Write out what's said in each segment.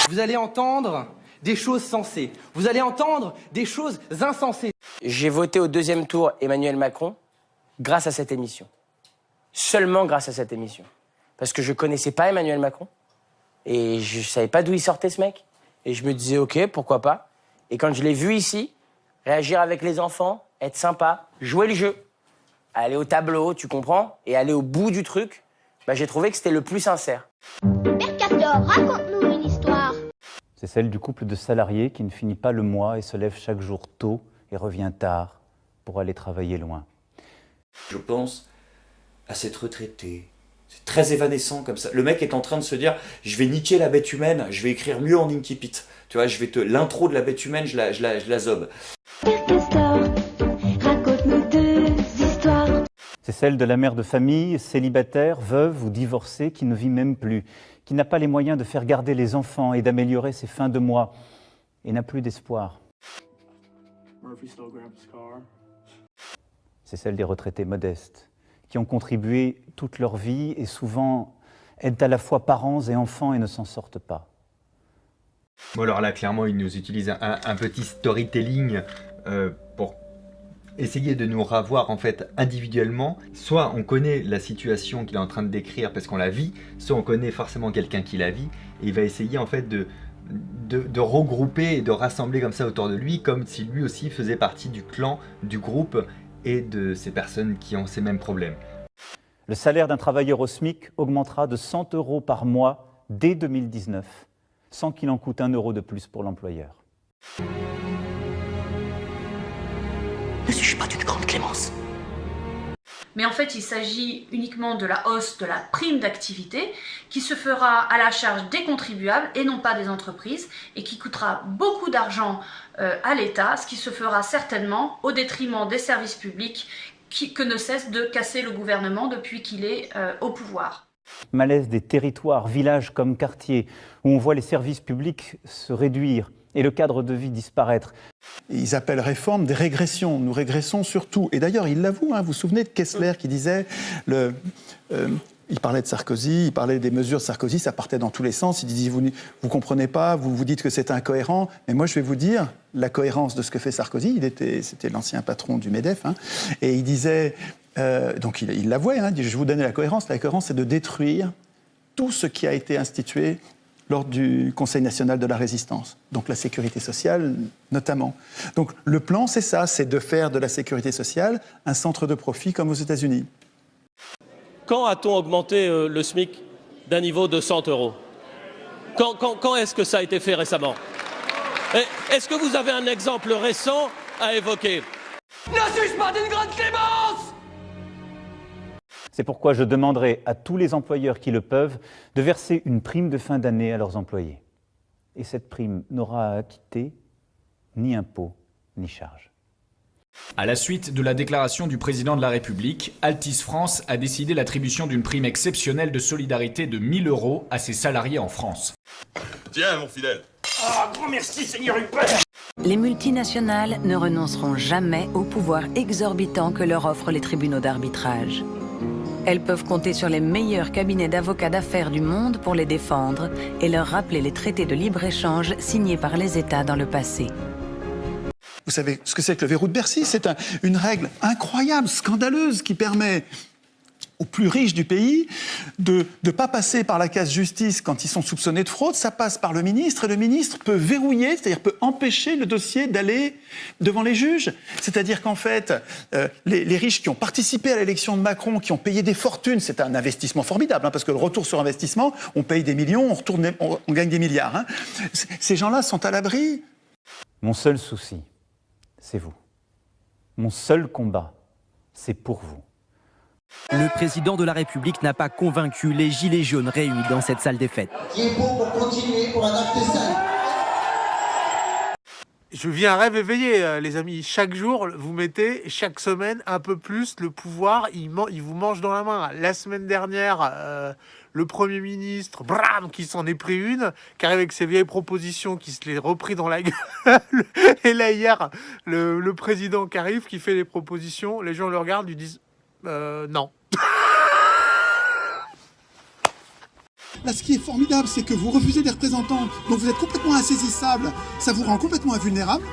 Vous allez entendre des choses sensées. Vous allez entendre des choses insensées. J'ai voté au deuxième tour Emmanuel Macron grâce à cette émission. Seulement grâce à cette émission. Parce que je connaissais pas Emmanuel Macron. Et je savais pas d'où il sortait ce mec. Et je me disais, ok, pourquoi pas. Et quand je l'ai vu ici, réagir avec les enfants, être sympa, jouer le jeu, aller au tableau, tu comprends, et aller au bout du truc, j'ai trouvé que c'était le plus sincère. Père Castor, raconte-nous une histoire. C'est celle du couple de salariés qui ne finit pas le mois et se lève chaque jour tôt et revient tard pour aller travailler loin. Je pense à cette retraitée. C'est très évanescent comme ça. Le mec est en train de se dire, je vais niquer la bête humaine, je vais écrire mieux en incipit. Tu vois, l'intro de la bête humaine, je la zobe. Père Castor, raconte-nous deux histoires. C'est celle de la mère de famille, célibataire, veuve ou divorcée, qui ne vit même plus, qui n'a pas les moyens de faire garder les enfants et d'améliorer ses fins de mois, et n'a plus d'espoir. C'est celle des retraités modestes, qui ont contribué toute leur vie et souvent aident à la fois parents et enfants et ne s'en sortent pas. Bon alors là, clairement, il nous utilise un petit storytelling pour essayer de nous ravoir en fait individuellement. Soit on connaît la situation qu'il est en train de décrire parce qu'on la vit, soit on connaît forcément quelqu'un qui la vit, et il va essayer en fait de regrouper et de rassembler comme ça autour de lui, comme si lui aussi faisait partie du clan, du groupe et de ces personnes qui ont ces mêmes problèmes. Le salaire d'un travailleur au SMIC augmentera de 100 € par mois dès 2019, sans qu'il en coûte 1 € de plus pour l'employeur. Ne suis-je pas d'une grande clémence ? Mais en fait, il s'agit uniquement de la hausse de la prime d'activité qui se fera à la charge des contribuables et non pas des entreprises et qui coûtera beaucoup d'argent à l'État, ce qui se fera certainement au détriment des services publics que ne cesse de casser le gouvernement depuis qu'il est au pouvoir. Malaise des territoires, villages comme quartiers, où on voit les services publics se réduire et le cadre de vie disparaître. Ils appellent réforme des régressions. Nous régressons sur tout. Et d'ailleurs, il l'avoue, vous vous souvenez de Kessler qui disait, il parlait de Sarkozy, il parlait des mesures de Sarkozy, ça partait dans tous les sens. Il disait, vous comprenez pas, vous vous dites que c'est incohérent. Mais moi, je vais vous dire la cohérence de ce que fait Sarkozy. C'était l'ancien patron du MEDEF. Et il disait, donc il l'avouait, il dit, je vais vous donner la cohérence. La cohérence, c'est de détruire tout ce qui a été institué lors du Conseil national de la résistance, donc la sécurité sociale notamment. Donc le plan, c'est ça, c'est de faire de la sécurité sociale un centre de profit comme aux États-Unis. Quand a-t-on augmenté le SMIC d'un niveau de 100 €? Quand est-ce que ça a été fait récemment? Est-ce que vous avez un exemple récent à évoquer? Ne suis-je pas d'une grande clémence ? C'est pourquoi je demanderai à tous les employeurs qui le peuvent de verser une prime de fin d'année à leurs employés. Et cette prime n'aura à acquitter ni impôt ni charge. À la suite de la déclaration du président de la République, Altice France a décidé l'attribution d'une prime exceptionnelle de solidarité de 1 000 € à ses salariés en France. Tiens, mon fidèle. Ah, grand merci, Seigneur Huppert. Les multinationales ne renonceront jamais au pouvoir exorbitant que leur offrent les tribunaux d'arbitrage. Elles peuvent compter sur les meilleurs cabinets d'avocats d'affaires du monde pour les défendre et leur rappeler les traités de libre-échange signés par les États dans le passé. Vous savez ce que c'est que le verrou de Bercy? C'est une règle incroyable, scandaleuse, qui permet aux plus riches du pays de ne pas passer par la case justice quand ils sont soupçonnés de fraude. Ça passe par le ministre, et le ministre peut verrouiller, c'est-à-dire peut empêcher le dossier d'aller devant les juges. C'est-à-dire qu'en fait, les riches qui ont participé à l'élection de Macron, qui ont payé des fortunes, c'est un investissement formidable, parce que le retour sur investissement, on paye des millions, on gagne des milliards. Ces gens-là sont à l'abri. Mon seul souci, c'est vous. Mon seul combat, c'est pour vous. Le président de la République n'a pas convaincu les gilets jaunes réunis dans cette salle des fêtes. Qui est beau pour continuer, pour adapter ça. Je vis un rêve éveillé, les amis. Chaque jour, vous mettez, chaque semaine, un peu plus, le pouvoir, il vous mange dans la main. La semaine dernière, le Premier ministre, bram, qui s'en est pris une, qui arrive avec ses vieilles propositions, qui se les repris dans la gueule. Et là, hier, le président qui arrive, qui fait les propositions, les gens le regardent, lui disent non. Là, ce qui est formidable, c'est que vous refusez des représentants dont vous êtes complètement insaisissables. Ça vous rend complètement invulnérable.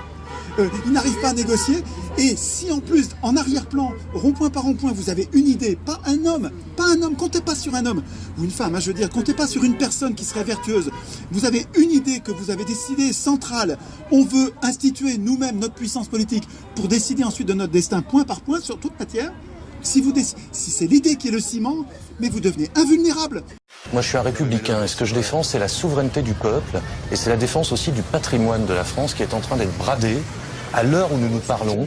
Ils n'arrivent pas à négocier. Et si en plus, en arrière-plan, rond-point par rond-point, vous avez une idée, pas un homme, comptez pas sur un homme, ou une femme, je veux dire, comptez pas sur une personne qui serait vertueuse. Vous avez une idée que vous avez décidée centrale. On veut instituer nous-mêmes notre puissance politique pour décider ensuite de notre destin point par point sur toute matière. Si c'est l'idée qui est le ciment, mais vous devenez invulnérable. Moi, je suis un républicain et ce que je défends, c'est la souveraineté du peuple et c'est la défense aussi du patrimoine de la France qui est en train d'être bradé à l'heure où nous nous parlons.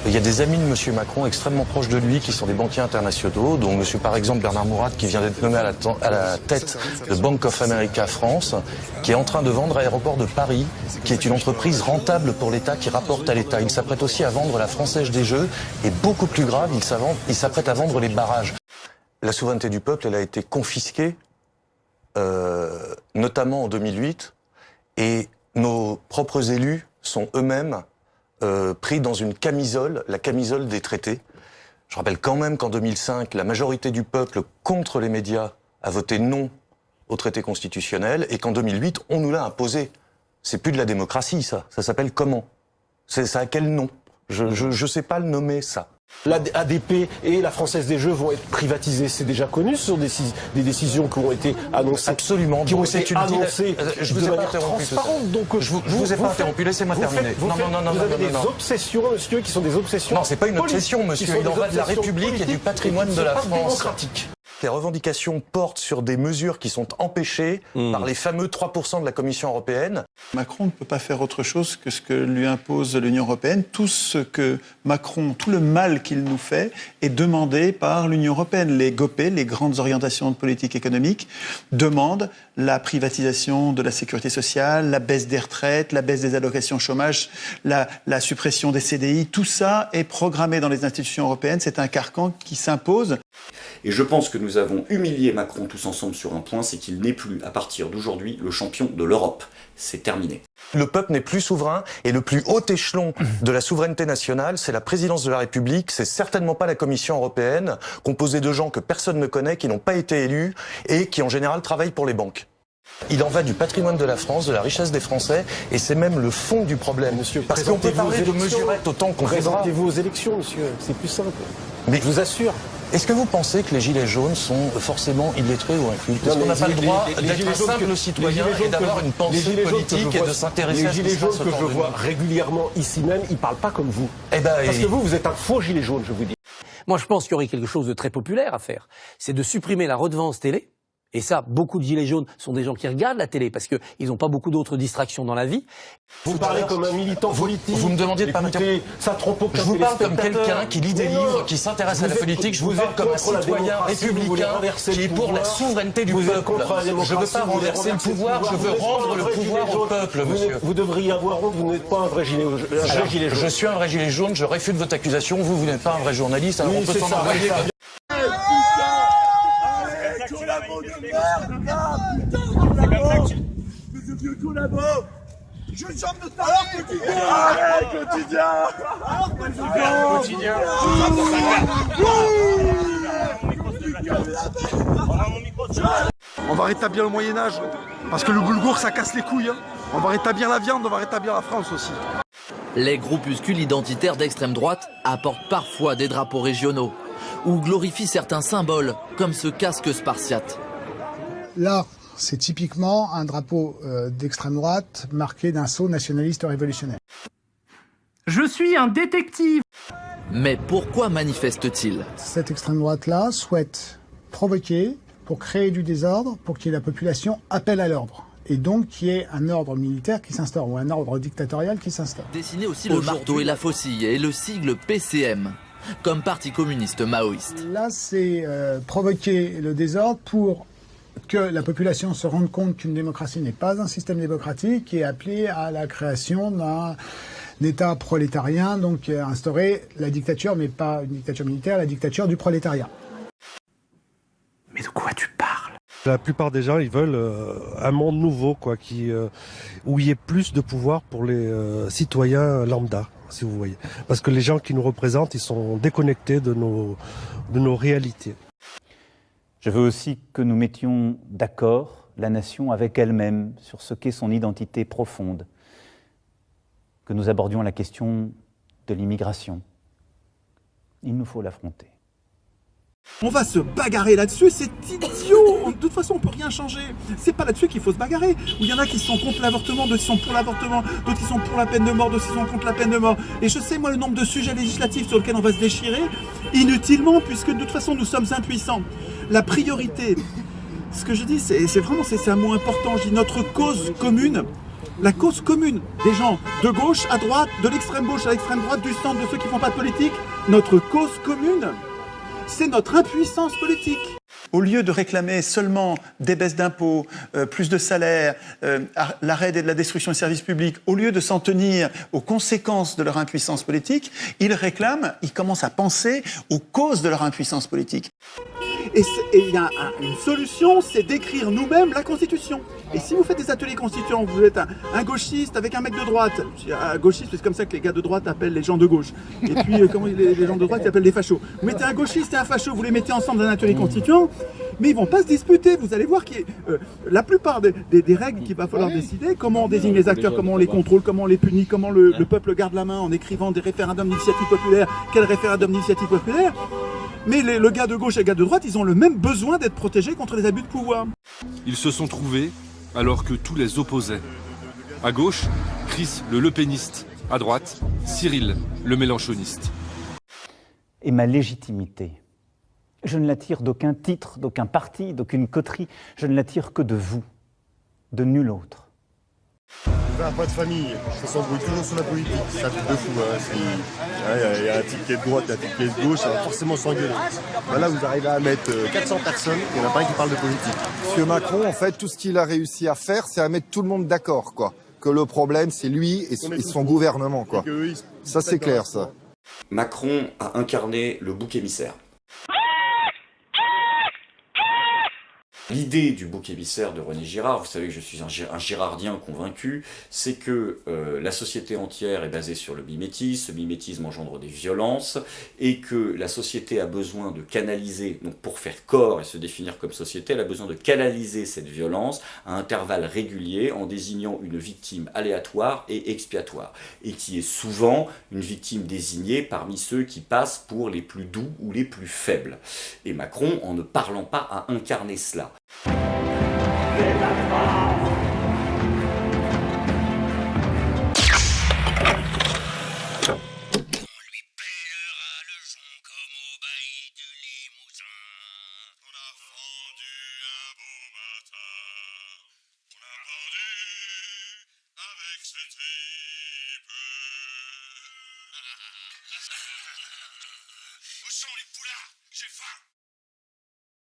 Il y a des amis de M. Macron extrêmement proches de lui qui sont des banquiers internationaux, dont M. par exemple Bernard Mourad qui vient d'être nommé à la tête de Bank of America France, qui est en train de vendre Aéroport de Paris, qui est une entreprise rentable pour l'État, qui rapporte à l'État. Il s'apprête aussi à vendre la Française des Jeux et beaucoup plus grave, il s'apprête à vendre les barrages. La souveraineté du peuple, elle a été confisquée, notamment en 2008, et nos propres élus sont eux-mêmes pris dans une camisole, la camisole des traités. Je rappelle quand même qu'en 2005, la majorité du peuple contre les médias a voté non au traité constitutionnel et qu'en 2008, on nous l'a imposé. C'est plus de la démocratie, ça. Ça s'appelle comment? Ça a quel nom? Je sais pas le nommer, ça. La ADP et la Française des Jeux vont être privatisées, c'est déjà connu, ce sont des décisions qui ont été annoncées. Absolument. Qui ont été annoncées je vous ai pas interrompu. Donc je vous ai pas interrompu, laissez-moi terminer. Vous avez des obsessions, monsieur, qui sont des obsessions. Non, c'est pas une obsession, monsieur. Il en va de la République et du patrimoine de la France. Les revendications portent sur des mesures qui sont empêchées par les fameux 3% de la Commission européenne. Macron ne peut pas faire autre chose que ce que lui impose l'Union européenne. Tout le mal qu'il nous fait est demandé par l'Union européenne. Les GOPE, les grandes orientations de politique économique, demandent la privatisation de la sécurité sociale, la baisse des retraites, la baisse des allocations chômage, la suppression des CDI. Tout ça est programmé dans les institutions européennes. C'est un carcan qui s'impose. Et je pense que nous avons humilié Macron tous ensemble sur un point, c'est qu'il n'est plus, à partir d'aujourd'hui, le champion de l'Europe. C'est terminé. Le peuple n'est plus souverain et le plus haut échelon de la souveraineté nationale, c'est la présidence de la République, c'est certainement pas la Commission européenne, composée de gens que personne ne connaît, qui n'ont pas été élus et qui en général travaillent pour les banques. Il en va du patrimoine de la France, de la richesse des Français, et c'est même le fond du problème. Monsieur, parce qu'on peut parler de mesurettes autant qu'on voudra. Présentez-vous aux élections, monsieur, c'est plus simple. Mais je vous assure. Est-ce que vous pensez que les gilets jaunes sont forcément illettrés ou incultes? Est-ce qu'on n'a pas le droit d'être un simple citoyen et d'avoir une pensée politique et de s'intéresser à ce qui se passe autour de nous? Les gilets jaunes que je vois régulièrement ici même, ils parlent pas comme vous. Parce que vous êtes un faux gilet jaune, je vous dis. Moi, je pense qu'il y aurait quelque chose de très populaire à faire. C'est de supprimer la redevance télé. Et ça, beaucoup de gilets jaunes sont des gens qui regardent la télé parce qu'ils n'ont pas beaucoup d'autres distractions dans la vie. Vous parlez comme un militant politique. Vous me demandiez de pas me dire. Ça trompe aucun. Je vous parle comme quelqu'un qui lit des livres, qui s'intéresse à la politique. Je vous parle comme un citoyen républicain qui est pour la souveraineté du peuple. Je ne veux pas renverser le pouvoir, je veux rendre le pouvoir au peuple, monsieur. Vous devriez avoir honte, vous n'êtes pas un vrai gilet jaune. Je suis un vrai gilet jaune, je réfute votre accusation. Vous n'êtes pas un vrai journaliste, alors on peut s'en envoyer. Monsieur vieux collabo, je chante de ta quotidien. Allez, quotidien. On va rétablir le Moyen-Âge, parce que le boulgour ça casse les couilles. On va rétablir la viande, on va rétablir la France aussi. Les groupuscules identitaires d'extrême droite apportent parfois des drapeaux régionaux ou glorifient certains symboles, comme ce casque spartiate. Là, c'est typiquement un drapeau d'extrême droite marqué d'un sceau nationaliste révolutionnaire. Je suis un détective. Mais pourquoi manifeste-t-il? Cette extrême droite-là souhaite provoquer pour créer du désordre, pour que la population appelle à l'ordre. Et donc qu'il y ait un ordre militaire qui s'instaure, ou un ordre dictatorial qui s'instaure. Dessiner aussi le marteau et la faucille et le sigle PCM, comme parti communiste maoïste. Là, c'est provoquer le désordre pour que la population se rende compte qu'une démocratie n'est pas un système démocratique et appeler à la création d'un État prolétarien, donc instaurer la dictature, mais pas une dictature militaire, la dictature du prolétariat. Mais de quoi tu parles? La plupart des gens, ils veulent un monde nouveau, quoi, où il y ait plus de pouvoir pour les citoyens lambda, si vous voyez. Parce que les gens qui nous représentent, ils sont déconnectés de nos réalités. Je veux aussi que nous mettions d'accord la nation avec elle-même sur ce qu'est son identité profonde, que nous abordions la question de l'immigration. Il nous faut l'affronter. On va se bagarrer là-dessus, c'est idiot. De toute façon, on peut rien changer. C'est pas là-dessus qu'il faut se bagarrer. Il y en a qui sont contre l'avortement, d'autres qui sont pour l'avortement, d'autres qui sont pour la peine de mort, d'autres qui sont contre la peine de mort. Et je sais, moi, le nombre de sujets législatifs sur lesquels on va se déchirer, inutilement, puisque de toute façon, nous sommes impuissants. La priorité, ce que je dis, c'est vraiment un mot important. Je dis notre cause commune. La cause commune des gens de gauche à droite, de l'extrême gauche à l'extrême droite, du centre, de ceux qui ne font pas de politique, notre cause commune, c'est notre impuissance politique. Au lieu de réclamer seulement des baisses d'impôts, plus de salaires, l'arrêt de la destruction des services publics, au lieu de s'en tenir aux conséquences de leur impuissance politique, ils commencent à penser aux causes de leur impuissance politique. Et il y a une solution, c'est d'écrire nous-mêmes la Constitution. Et si vous faites des ateliers constituants, vous êtes un gauchiste avec un mec de droite, un gauchiste, c'est comme ça que les gars de droite appellent les gens de gauche. Et puis, comment les gens de droite ils appellent les fachos. Vous mettez un gauchiste et un facho, vous les mettez ensemble dans un atelier constituant, mais ils vont pas se disputer. Vous allez voir que la plupart des règles qu'il va falloir décider, comment on désigne les acteurs, comment on les contrôle, comment on les punit, comment le peuple garde la main en écrivant des référendums d'initiative populaire, quel référendum d'initiative populaire. Mais le gars de gauche et le gars de droite, ils ont le même besoin d'être protégés contre les abus de pouvoir. Ils se sont trouvés alors que tout les opposait. À gauche, Chris le lepéniste. À droite, Cyril le mélenchoniste. Et ma légitimité, je ne la tire d'aucun titre, d'aucun parti, d'aucune coterie. Je ne la tire que de vous, de nul autre. Un pas de famille, ça s'embrouille toujours sur la politique, c'est un truc de fou. Il y a un type qui est de droite, un type qui est de gauche, ça va forcément s'engueuler. Là, vous arrivez à mettre 400 personnes, il n'y en a pas un qui parle de politique. Monsieur Macron, en fait, tout ce qu'il a réussi à faire, c'est à mettre tout le monde d'accord, quoi. Que le problème, c'est lui et son gouvernement, quoi. Ça, c'est clair, ça. Macron a incarné le bouc émissaire. L'idée du bouc émissaire de René Girard, vous savez que je suis un girardien convaincu, c'est que la société entière est basée sur le mimétisme, ce mimétisme engendre des violences, et que la société a besoin de canaliser, donc pour faire corps et se définir comme société, elle a besoin de canaliser cette violence à intervalles réguliers en désignant une victime aléatoire et expiatoire, et qui est souvent une victime désignée parmi ceux qui passent pour les plus doux ou les plus faibles. Et Macron, en ne parlant pas, a incarné cela. Où sont les poulards? J'ai faim!